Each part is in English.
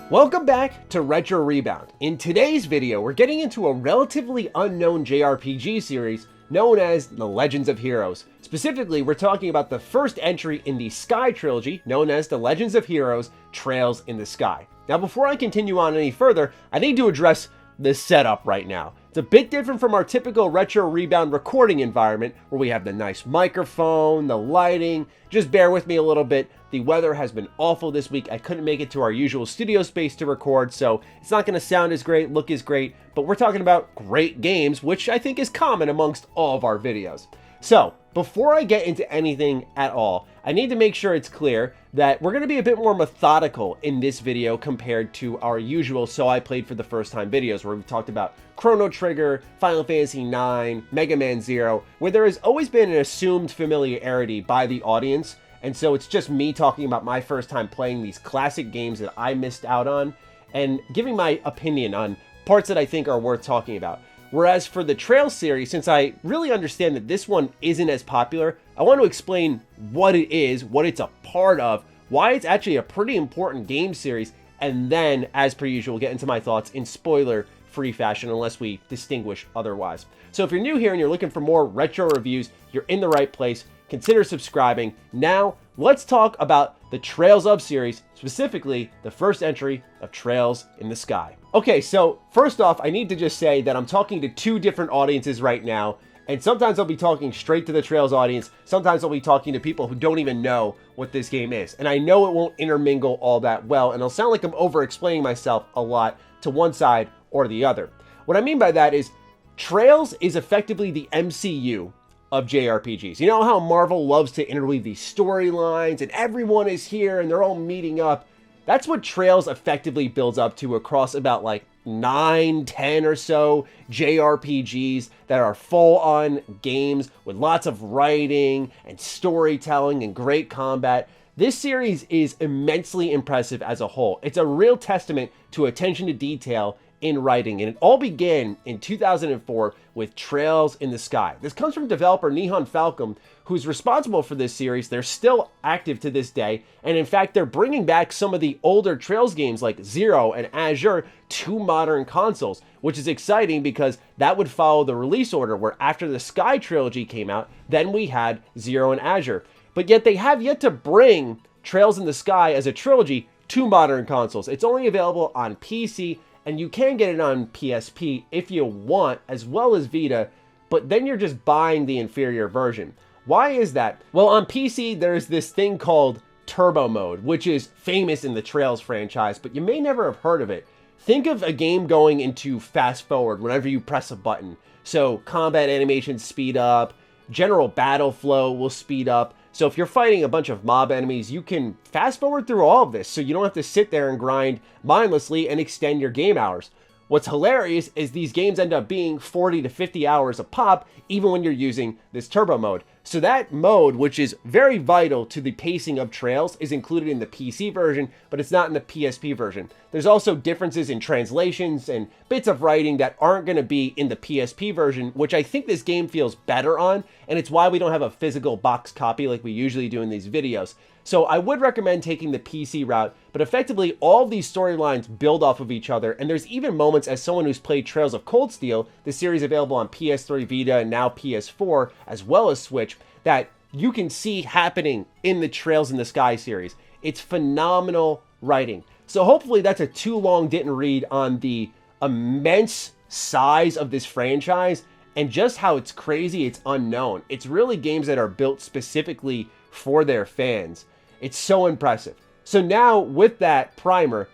Welcome back to Retro Rebound. In today's video, we're getting into a relatively unknown JRPG series known as The Legends of Heroes. Specifically, we're talking about the first entry in the Sky trilogy, known as The Legends of Heroes: Trails in the Sky. Now, before I continue on any further, I need to address the setup right now. It's a bit different from our typical Retro Rebound recording environment, where we have the nice microphone, the lighting. Just bear with me a little bit. The weather has been awful this week. I couldn't make it to our usual studio space to record, so it's not going to sound as great, look as great, but we're talking about great games, which I think is common amongst all of our videos. So, before I get into anything at all, I need to make sure it's clear that we're going to be a bit more methodical in this video compared to our usual So I Played for the First Time videos, where we've talked about Chrono Trigger, Final Fantasy IX, Mega Man Zero, where there has always been an assumed familiarity by the audience. And so it's just me talking about my first time playing these classic games that I missed out on and giving my opinion on parts that I think are worth talking about. Whereas for the Trails series, since I really understand that this one isn't as popular, I want to explain what it is, what it's a part of, why it's actually a pretty important game series, and then, as per usual, get into my thoughts in spoiler-free fashion unless we distinguish otherwise. So if you're new here and you're looking for more retro reviews, you're in the right place. Consider subscribing. Now, let's talk about the Trails of series, specifically the first entry of Trails in the Sky. Okay, so first off, I need to just say that I'm talking to two different audiences right now, and sometimes I'll be talking straight to the Trails audience, sometimes I'll be talking to people who don't even know what this game is. And I know it won't intermingle all that well, and it'll sound like I'm over-explaining myself a lot to one side or the other. What I mean by that is, Trails is effectively the MCU of JRPGs. You know how Marvel loves to interweave these storylines and everyone is here and they're all meeting up? That's what Trails effectively builds up to across about like 9, 10 or so JRPGs that are full-on games with lots of writing and storytelling and great combat. This series is immensely impressive as a whole. It's a real testament to attention to detail in writing, and it all began in 2004 with Trails in the Sky. This comes from developer Nihon Falcom, who's responsible for this series. They're still active to this day, and in fact, they're bringing back some of the older Trails games like Zero and Azure to modern consoles, which is exciting because that would follow the release order where after the Sky trilogy came out, then we had Zero and Azure. But yet they have yet to bring Trails in the Sky as a trilogy to modern consoles. It's only available on PC, and you can get it on PSP if you want, as well as Vita, but then you're just buying the inferior version. Why is that? Well, on PC, there's this thing called Turbo Mode, which is famous in the Trails franchise, but you may never have heard of it. Think of a game going into fast forward whenever you press a button. So combat animations speed up, general battle flow will speed up. So if you're fighting a bunch of mob enemies, you can fast forward through all of this so you don't have to sit there and grind mindlessly and extend your game hours. What's hilarious is these games end up being 40 to 50 hours a pop, even when you're using this turbo mode. So that mode, which is very vital to the pacing of Trails, is included in the PC version, but it's not in the PSP version. There's also differences in translations and bits of writing that aren't going to be in the PSP version, which I think this game feels better on, and it's why we don't have a physical box copy like we usually do in these videos. So I would recommend taking the PC route, but effectively all of these storylines build off of each other, and there's even moments as someone who's played Trails of Cold Steel, the series available on PS3, Vita, and now PS4, as well as Switch, that you can see happening in the Trails in the Sky series. It's phenomenal writing. So hopefully that's a too long didn't read on the immense size of this franchise and just how it's crazy, it's unknown. It's really games that are built specifically for their fans. It's so impressive. So now with that primer,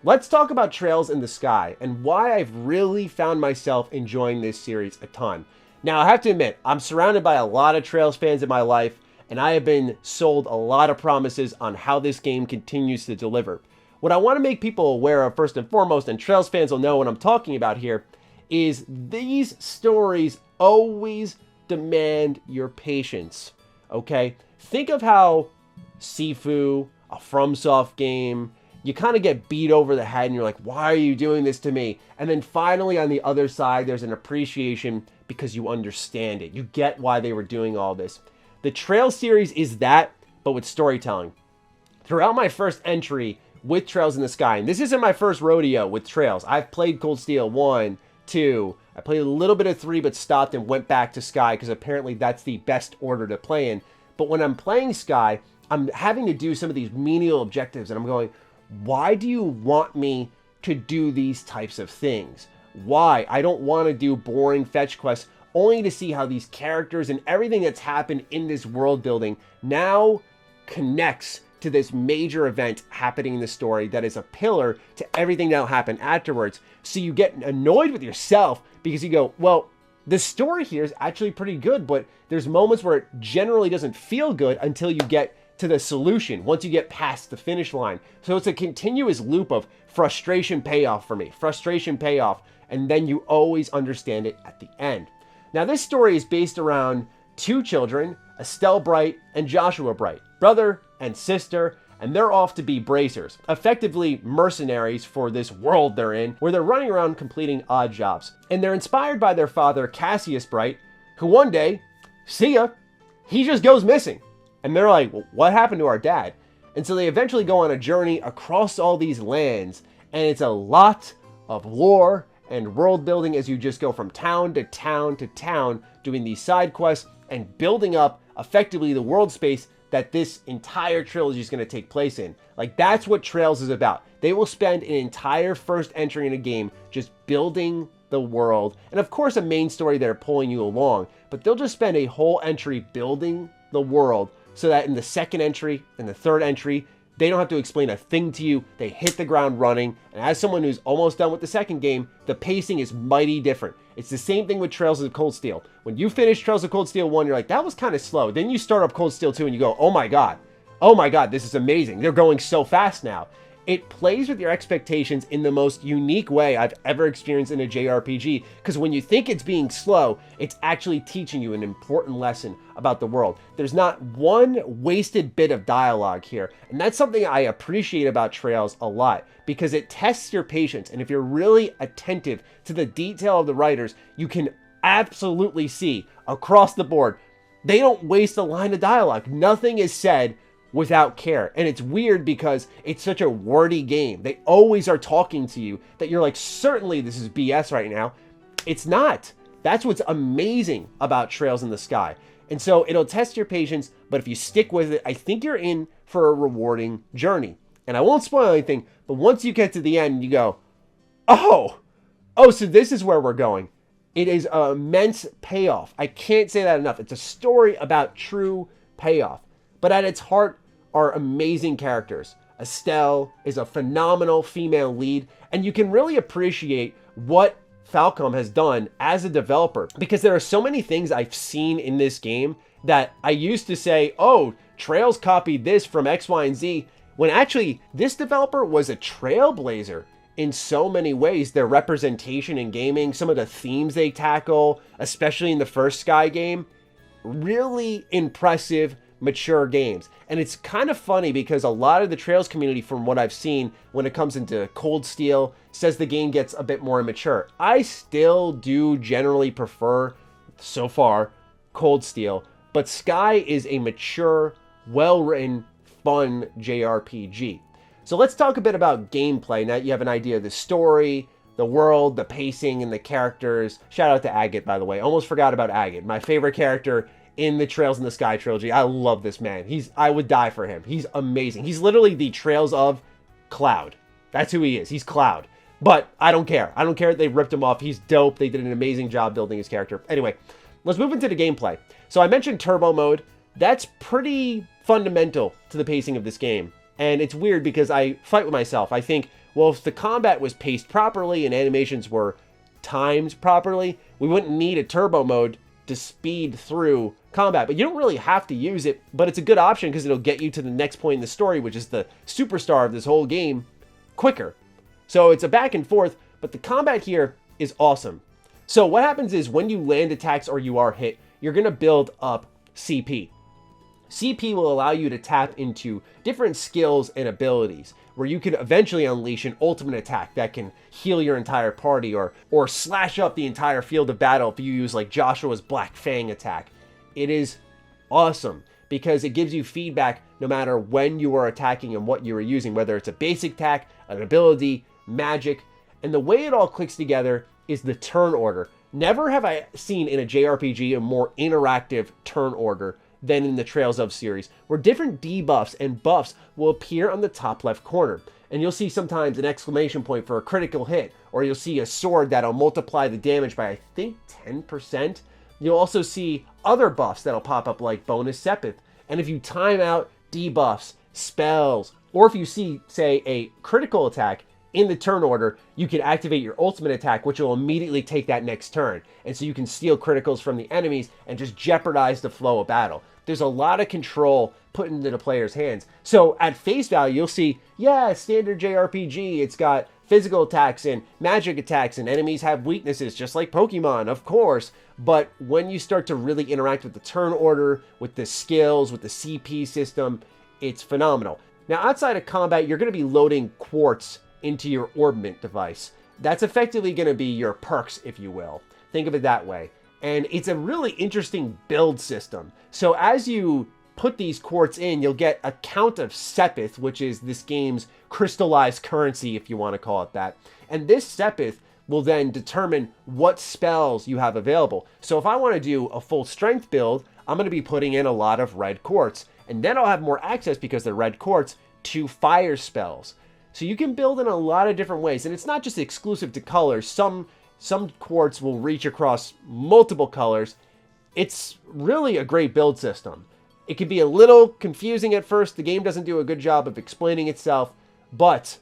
let's talk about Trails in the Sky and why I've really found myself enjoying this series a ton. Now, I have to admit, I'm surrounded by a lot of Trails fans in my life, and I have been sold a lot of promises on how this game continues to deliver. What I want to make people aware of first and foremost, and Trails fans will know what I'm talking about here, is these stories always demand your patience, okay? Think of how Sifu, a FromSoft game, you kind of get beat over the head and you're like, why are you doing this to me? And then finally on the other side, there's an appreciation because you understand it. You get why they were doing all this. The Trail series is that, but with storytelling. Throughout my first entry with Trails in the Sky. And this isn't my first rodeo with Trails. I've played Cold Steel 1, 2. I played a little bit of 3, but stopped and went back to Sky because apparently that's the best order to play in. But when I'm playing Sky, I'm having to do some of these menial objectives, and I'm going, why do you want me to do these types of things? Why? I don't want to do boring fetch quests only to see how these characters and everything that's happened in this world building now connects to this major event happening in the story that is a pillar to everything that'll happen afterwards. So you get annoyed with yourself because you go, well, the story here is actually pretty good, but there's moments where it generally doesn't feel good until you get to the solution, once you get past the finish line. So it's a continuous loop of frustration payoff for me, frustration payoff, and then you always understand it at the end. Now, this story is based around two children, Estelle Bright and Joshua Bright, brother and sister, and they're off to be bracers, effectively mercenaries for this world they're in, where they're running around completing odd jobs. And they're inspired by their father, Cassius Bright, who one day, see ya, he just goes missing. And they're like, well, what happened to our dad? And so they eventually go on a journey across all these lands, and it's a lot of lore and world building as you just go from town to town to town, doing these side quests and building up effectively the world space that this entire trilogy is going to take place in. Like, that's what Trails is about. They will spend an entire first entry in a game just building the world, and of course a main story that are pulling you along, but they'll just spend a whole entry building the world so that in the second entry and the third entry, they don't have to explain a thing to you. They hit the ground running. And as someone who's almost done with the second game, the pacing is mighty different. It's the same thing with Trails of Cold Steel. When you finish Trails of Cold Steel 1, you're like, that was kind of slow. Then you start up Cold Steel 2 and you go, oh my God, this is amazing. They're going so fast now. It plays with your expectations in the most unique way I've ever experienced in a JRPG, because when you think it's being slow, it's actually teaching you an important lesson about the world. There's not one wasted bit of dialogue here, and that's something I appreciate about Trails a lot, because it tests your patience, and if you're really attentive to the detail of the writers, you can absolutely see across the board, they don't waste a line of dialogue. Nothing is said without care. And it's weird because it's such a wordy game. They always are talking to you that you're like, certainly this is BS right now. It's not. That's what's amazing about Trails in the Sky. And so it'll test your patience, but if you stick with it, I think you're in for a rewarding journey. And I won't spoil anything, but once you get to the end, you go, oh, so this is where we're going. It is an immense payoff. I can't say that enough. It's a story about true payoff. But at its heart are amazing characters. Estelle is a phenomenal female lead, and you can really appreciate what Falcom has done as a developer, because there are so many things I've seen in this game that I used to say, oh, Trails copied this from X, Y, and Z, when actually this developer was a trailblazer in so many ways. Their representation in gaming, some of the themes they tackle, especially in the first Sky game, really impressive, mature games. And it's kind of funny because a lot of the Trails community, from what I've seen when it comes into Cold Steel, says the game gets a bit more immature. I still do generally prefer, so far, Cold Steel, but Sky is a mature, well-written, fun JRPG. So let's talk a bit about gameplay now that you have an idea of the story, the world, the pacing, and the characters. Shout out to Agate, by the way. Almost forgot about Agate, my favorite character in the Trails in the Sky trilogy. I love this man. I would die for him. He's amazing. He's literally the Trails of Cloud. That's who he is. He's Cloud. But I don't care. I don't care that they ripped him off. He's dope. They did an amazing job building his character. Anyway, let's move into the gameplay. So I mentioned turbo mode. That's pretty fundamental to the pacing of this game. And it's weird because I fight with myself. I think, well, if the combat was paced properly and animations were timed properly, we wouldn't need a turbo mode to speed through combat. But you don't really have to use it, but it's a good option because it'll get you to the next point in the story, which is the superstar of this whole game, quicker. So it's a back and forth, but the combat here is awesome. So what happens is when you land attacks or you are hit, you're going to build up CP. CP will allow you to tap into different skills and abilities where you can eventually unleash an ultimate attack that can heal your entire party or slash up the entire field of battle if you use like Joshua's Black Fang attack. It is awesome because it gives you feedback no matter when you are attacking and what you are using, whether it's a basic attack, an ability, magic. And the way it all clicks together is the turn order. Never have I seen in a JRPG a more interactive turn order than in the Trails of series, where different debuffs and buffs will appear on the top left corner. And you'll see sometimes an exclamation point for a critical hit, or you'll see a sword that'll multiply the damage by, I think, 10%. You'll also see other buffs that'll pop up like bonus sepith. And if you time out debuffs, spells, or if you see, say, a critical attack in the turn order, you can activate your ultimate attack, which will immediately take that next turn. And so you can steal criticals from the enemies and just jeopardize the flow of battle. There's a lot of control put into the player's hands. So at face value, you'll see, yeah, standard JRPG, it's got physical attacks and magic attacks, and enemies have weaknesses, just like Pokemon, of course. But when you start to really interact with the turn order, with the skills, with the CP system, it's phenomenal. Now, outside of combat, you're going to be loading quartz into your orbment device. That's effectively going to be your perks, if you will. Think of it that way. And it's a really interesting build system. So as you put these quartz in, you'll get a count of sepith, which is this game's crystallized currency, if you want to call it that. And this sepith will then determine what spells you have available. So if I want to do a full strength build, I'm going to be putting in a lot of red quartz. And then I'll have more access, because they're red quartz, to fire spells. So you can build in a lot of different ways. And it's not just exclusive to colors. Some quartz will reach across multiple colors. It's really a great build system. It can be a little confusing at first. The game doesn't do a good job of explaining itself, but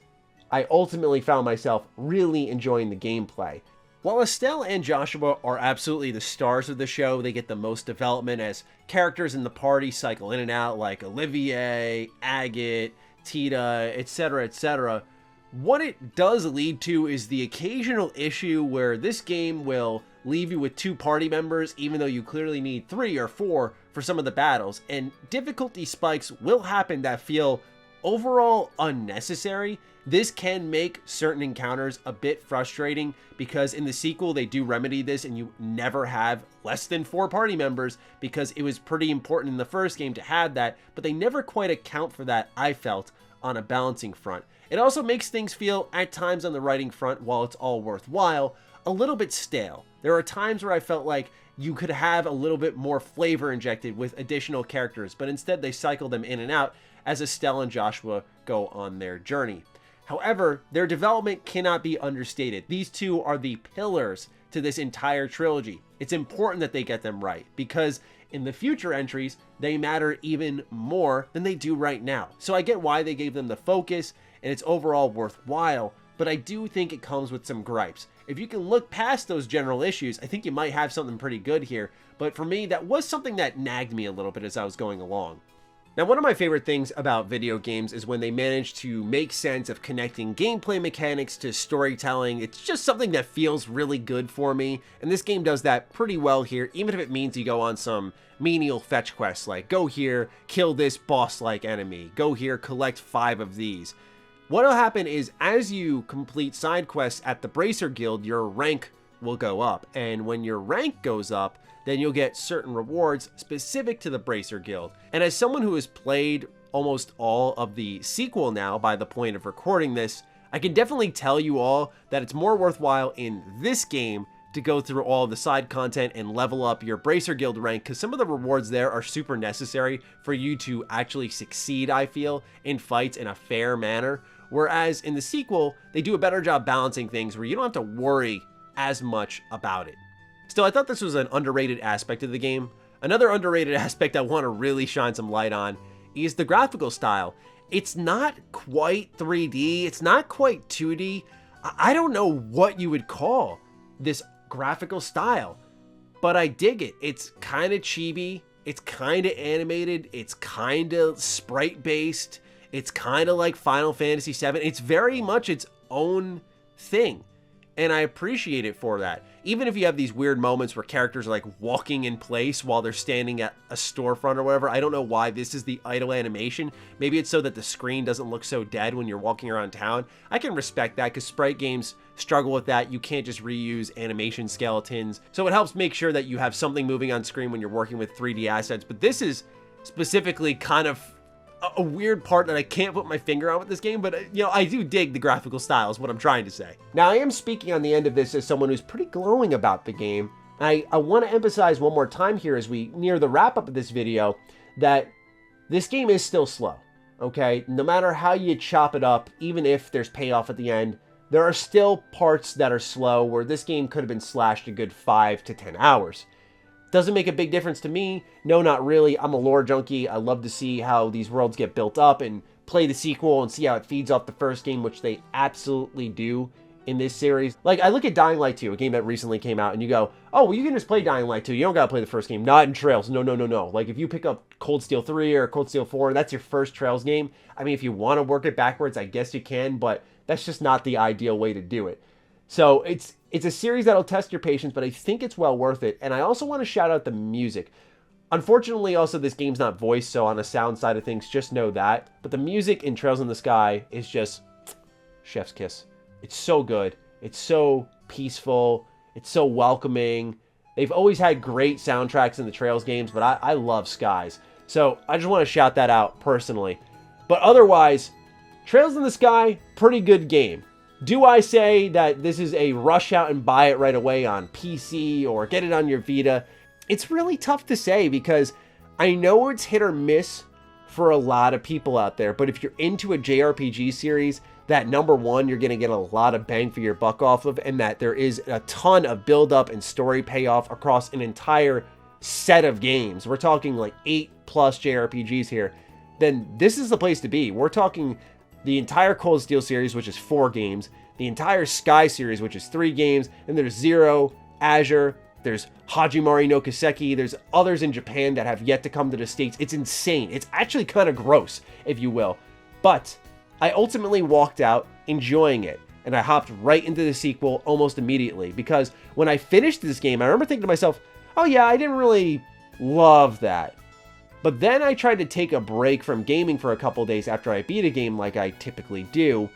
I ultimately found myself really enjoying the gameplay. While Estelle and Joshua are absolutely the stars of the show, they get the most development as characters in the party cycle in and out, like Olivier, Agate, Tita, etc., etc. What it does lead to is the occasional issue where this game will leave you with 2 party members, even though you clearly need 3 or 4 for some of the battles, and difficulty spikes will happen that feel overall unnecessary. This can make certain encounters a bit frustrating, because in the sequel they do remedy this and you never have less than 4 party members, because it was pretty important in the first game to have that, but they never quite account for that, I felt, on a balancing front. It also makes things feel, at times on the writing front, while it's all worthwhile, a little bit stale. There are times where I felt like you could have a little bit more flavor injected with additional characters, but instead they cycle them in and out as Estelle and Joshua go on their journey. However, their development cannot be understated. These 2 are the pillars to this entire trilogy. It's important that they get them right, because in the future entries, they matter even more than they do right now. So I get why they gave them the focus, and it's overall worthwhile, but I do think it comes with some gripes. If you can look past those general issues, I think you might have something pretty good here. But for me, that was something that nagged me a little bit as I was going along. Now, one of my favorite things about video games is when they manage to make sense of connecting gameplay mechanics to storytelling. It's just something that feels really good for me, and this game does that pretty well here, even if it means you go on some menial fetch quests like go here, kill this boss-like enemy, go here, collect 5 of these. What'll happen is as you complete side quests at the Bracer Guild, your rank will go up, and when your rank goes up, then you'll get certain rewards specific to the Bracer Guild. And as someone who has played almost all of the sequel now by the point of recording this, I can definitely tell you all that it's more worthwhile in this game to go through all of the side content and level up your Bracer Guild rank, because some of the rewards there are super necessary for you to actually succeed, I feel, in fights in a fair manner. Whereas in the sequel, they do a better job balancing things where you don't have to worry as much about it. Still, I thought this was an underrated aspect of the game. Another underrated aspect I want to really shine some light on is the graphical style. It's not quite 3D, it's not quite 2D. I don't know what you would call this graphical style, but I dig it. It's kind of chibi, it's kind of animated, it's kind of sprite based, it's kind of like Final Fantasy VII. It's very much its own thing, and I appreciate it for that. Even if you have these weird moments where characters are like walking in place while they're standing at a storefront or whatever, I don't know why this is the idle animation. Maybe it's so that the screen doesn't look so dead when you're walking around town. I can respect that, because sprite games struggle with that. You can't just reuse animation skeletons. So it helps make sure that you have something moving on screen when you're working with 3D assets. But this is specifically kind of a weird part that I can't put my finger on with this game, but you know, I do dig the graphical style is what I'm trying to say. Now, I am speaking on the end of this as someone who's pretty glowing about the game. I want to emphasize one more time here as we near the wrap up of this video that this game is still slow, okay? No matter how you chop it up, even if there's payoff at the end, there are still parts that are slow where this game could have been slashed a good 5 to 10 hours. Doesn't make a big difference to me. No, not really. I'm a lore junkie. I love to see how these worlds get built up and play the sequel and see how it feeds off the first game, which they absolutely do in this series. Like, I look at Dying Light 2, a game that recently came out, and you go, oh, well, you can just play Dying Light 2. You don't gotta play the first game. Not in Trails. No, no, no, no. Like, if you pick up Cold Steel 3 or Cold Steel 4, that's your first Trails game. I mean, if you want to work it backwards, I guess you can, but that's just not the ideal way to do it. So it's a series that'll test your patience, but I think it's well worth it. And I also want to shout out the music. Unfortunately, also, this game's not voiced, so on the sound side of things, just know that. But the music in Trails in the Sky is just chef's kiss. It's so good. It's so peaceful. It's so welcoming. They've always had great soundtracks in the Trails games, but I love Skies. So I just want to shout that out personally. But otherwise, Trails in the Sky, pretty good game. Do I say that this is a rush out and buy it right away on PC or get it on your Vita? It's really tough to say because I know it's hit or miss for a lot of people out there, but if you're into a JRPG series that number one, you're going to get a lot of bang for your buck off of, and that there is a ton of build up and story payoff across an entire set of games. We're talking like 8+ JRPGs here. Then this is the place to be. We're talking the entire Cold Steel series, which is 4 games, the entire Sky series, which is 3 games, and there's Zero, Azure, there's Hajimari no Kiseki, there's others in Japan that have yet to come to the States. It's insane. It's actually kind of gross, if you will. But I ultimately walked out enjoying it, and I hopped right into the sequel almost immediately, because when I finished this game, I remember thinking to myself, oh yeah, I didn't really love that. But then I tried to take a break from gaming for a couple days after I beat a game like I typically do,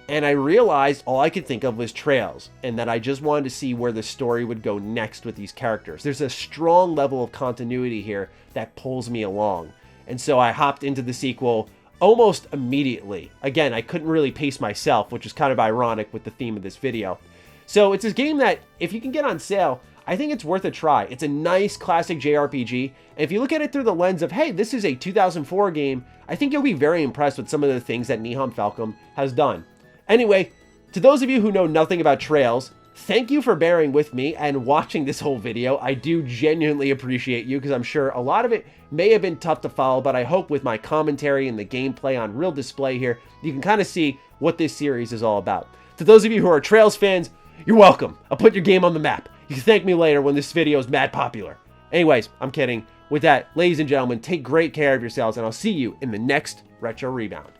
and I realized all I could think of was Trails, and that I just wanted to see where the story would go next with these characters. There's a strong level of continuity here that pulls me along, and so I hopped into the sequel almost immediately. Again, I couldn't really pace myself, which is kind of ironic with the theme of this video. So it's a game that, if you can get on sale, I think it's worth a try. It's a nice classic JRPG, and if you look at it through the lens of, hey, this is a 2004 game, I think you'll be very impressed with some of the things that Nihon Falcom has done. Anyway, to those of you who know nothing about Trails, thank you for bearing with me and watching this whole video. I do genuinely appreciate you, because I'm sure a lot of it may have been tough to follow, but I hope with my commentary and the gameplay on real display here, you can kind of see what this series is all about. To those of you who are Trails fans, you're welcome. I'll put your game on the map. You can thank me later when this video is mad popular. Anyways, I'm kidding. With that, ladies and gentlemen, take great care of yourselves, and I'll see you in the next Retro Rebound.